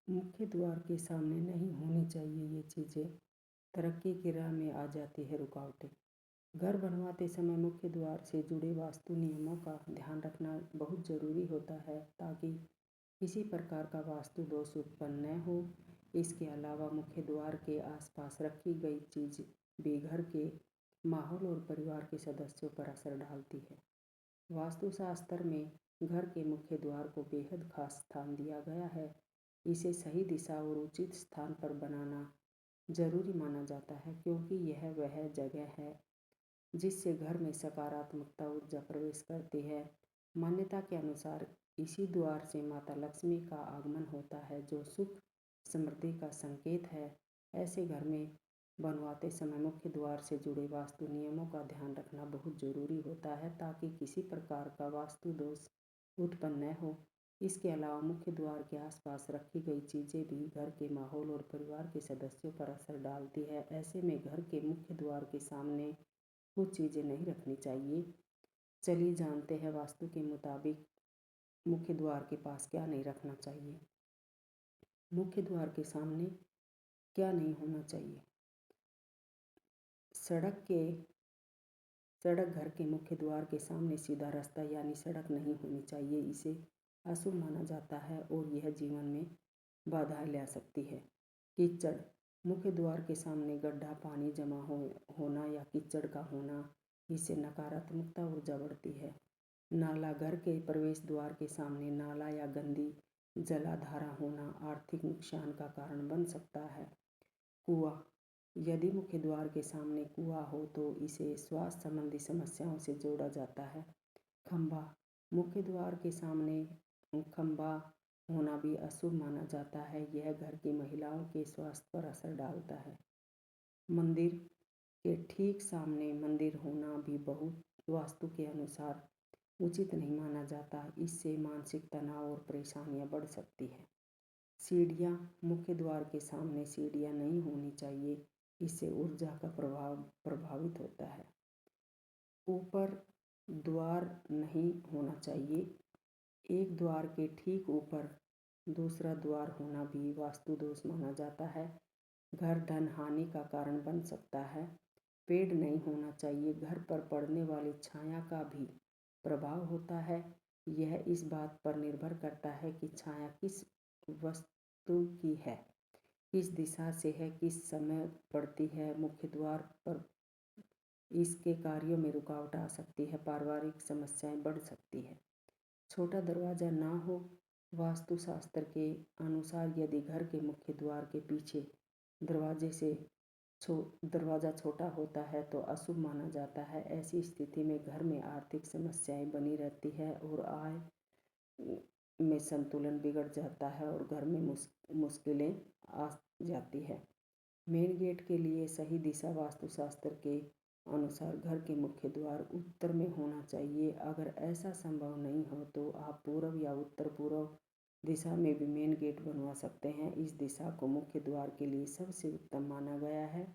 मुख्य द्वार के सामने नहीं होनी चाहिए ये चीज़ें। तरक्की की राह में आ जाती है रुकावटें। घर बनवाते समय मुख्य द्वार से जुड़े वास्तु नियमों का ध्यान रखना बहुत ज़रूरी होता है ताकि किसी प्रकार का वास्तु दोष उत्पन्न न हो। इसके अलावा मुख्य द्वार के आसपास रखी गई चीज़ भी घर के माहौल और परिवार के सदस्यों पर असर डालती है। वास्तुशास्त्र में घर के मुख्य द्वार को बेहद खास स्थान दिया गया है। इसे सही दिशा और उचित स्थान पर बनाना जरूरी माना जाता है क्योंकि यह वह जगह है जिससे घर में सकारात्मकता ऊर्जा प्रवेश करती है। मान्यता के अनुसार इसी द्वार से माता लक्ष्मी का आगमन होता है जो सुख समृद्धि का संकेत है। ऐसे घर में बनवाते समय मुख्य द्वार से जुड़े वास्तु नियमों का ध्यान रखना बहुत जरूरी होता है ताकि किसी प्रकार का वास्तु दोष उत्पन्न न हो। इसके अलावा मुख्य द्वार के आसपास रखी गई चीज़ें भी घर के माहौल और परिवार के सदस्यों पर असर डालती है। ऐसे में घर के मुख्य द्वार के सामने कुछ चीज़ें नहीं रखनी चाहिए। चलिए जानते हैं वास्तु के मुताबिक मुख्य द्वार के पास क्या नहीं रखना चाहिए। मुख्य द्वार के सामने क्या नहीं होना चाहिए। सड़क घर के मुख्य द्वार के सामने सीधा रास्ता यानी सड़क नहीं होनी चाहिए। इसे अशुभ माना जाता है और यह जीवन में बाधाएं ला सकती है। कीचड़ मुख्य द्वार के सामने गड्ढा पानी जमा होना या कीचड़ का होना, इससे नकारात्मकता ऊर्जा बढ़ती है। नाला घर के प्रवेश द्वार के सामने नाला या गंदी जलाधारा होना आर्थिक नुकसान का कारण बन सकता है। कुआं यदि मुख्य द्वार के सामने कुआं हो तो इसे स्वास्थ्य संबंधी समस्याओं से जोड़ा जाता है। खंभा मुख्य द्वार के सामने खंभा होना भी अशुभ माना जाता है। यह घर की महिलाओं के स्वास्थ्य पर असर डालता है। मंदिर के ठीक सामने मंदिर होना भी बहुत वास्तु के अनुसार उचित नहीं माना जाता। इससे मानसिक तनाव और परेशानियां बढ़ सकती है। सीढ़ियाँ मुख्य द्वार के सामने सीढ़ियाँ नहीं होनी चाहिए। इससे ऊर्जा का प्रभाव प्रभावित होता है। ऊपर द्वार नहीं होना चाहिए। एक द्वार के ठीक ऊपर दूसरा द्वार होना भी वास्तु दोष माना जाता है। घर धन हानि का कारण बन सकता है। पेड़ नहीं होना चाहिए। घर पर पड़ने वाली छाया का भी प्रभाव होता है। यह इस बात पर निर्भर करता है कि छाया किस वस्तु की है, किस दिशा से है, किस समय पड़ती है। मुख्य द्वार पर इसके कार्यों में रुकावट आ सकती है। पारिवारिक समस्याएं बढ़ सकती है। छोटा दरवाजा ना हो वास्तुशास्त्र के अनुसार यदि घर के मुख्य द्वार के पीछे दरवाज़ा छोटा होता है तो अशुभ माना जाता है। ऐसी स्थिति में घर में आर्थिक समस्याएं बनी रहती है और आय में संतुलन बिगड़ जाता है और घर में मुश्किलें आ जाती है। मेन गेट के लिए सही दिशा वास्तुशास्त्र के अनुसार घर के मुख्य द्वार उत्तर में होना चाहिए। अगर ऐसा संभव नहीं हो तो आप पूर्व या उत्तर पूर्व दिशा में भी मेन गेट बनवा सकते हैं। इस दिशा को मुख्य द्वार के लिए सबसे उत्तम माना गया है।